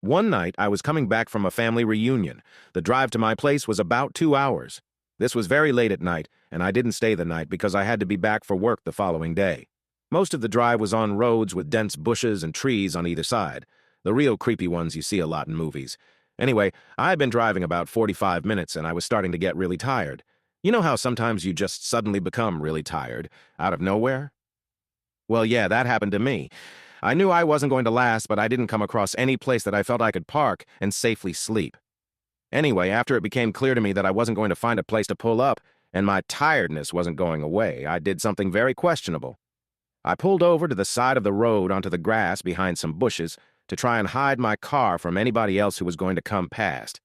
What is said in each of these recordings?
One night, I was coming back from a family reunion. The drive to my place was about 2 hours. This was very late at night, and I didn't stay the night because I had to be back for work the following day. Most of the drive was on roads with dense bushes and trees on either side, the real creepy ones you see a lot in movies. Anyway, I had been driving about 45 minutes and I was starting to get really tired. You know how sometimes you just suddenly become really tired, out of nowhere? Well, yeah, that happened to me. I knew I wasn't going to last, but I didn't come across any place that I felt I could park and safely sleep. Anyway, after it became clear to me that I wasn't going to find a place to pull up, and my tiredness wasn't going away, I did something very questionable. I pulled over to the side of the road onto the grass behind some bushes to try and hide my car from anybody else who was going to come past.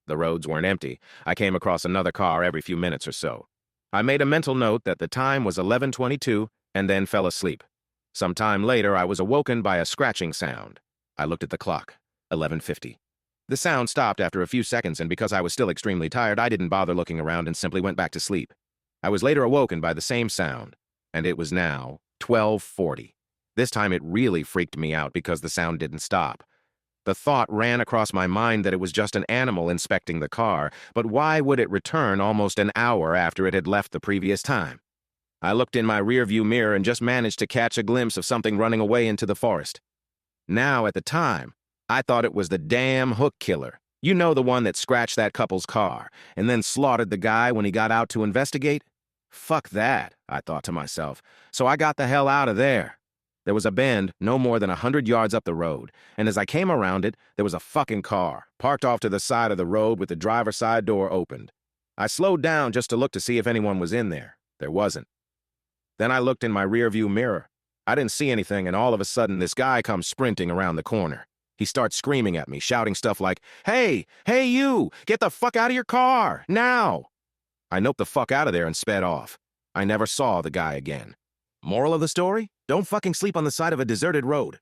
The roads weren't empty. I came across another car every few minutes or so. I made a mental note that the time was 11:22 and then fell asleep. Some time later, I was awoken by a scratching sound. I looked at the clock. 11:50. The sound stopped after a few seconds, and because I was still extremely tired, I didn't bother looking around and simply went back to sleep. I was later awoken by the same sound, and it was now 12:40. This time it really freaked me out because the sound didn't stop. The thought ran across my mind that it was just an animal inspecting the car, but why would it return almost an hour after it had left the previous time? I looked in my rearview mirror and just managed to catch a glimpse of something running away into the forest. Now, at the time, I thought it was the damn hook killer. You know, the one that scratched that couple's car and then slaughtered the guy when he got out to investigate? Fuck that, I thought to myself, so I got the hell out of there. There was a bend no more than 100 yards up the road, and as I came around it, there was a fucking car, parked off to the side of the road with the driver's side door opened. I slowed down just to look to see if anyone was in there. There wasn't. Then I looked in my rearview mirror. I didn't see anything, and all of a sudden, this guy comes sprinting around the corner. He starts screaming at me, shouting stuff like, "Hey, hey you, get the fuck out of your car, now!" I noped the fuck out of there and sped off. I never saw the guy again. Moral of the story? Don't fucking sleep on the side of a deserted road.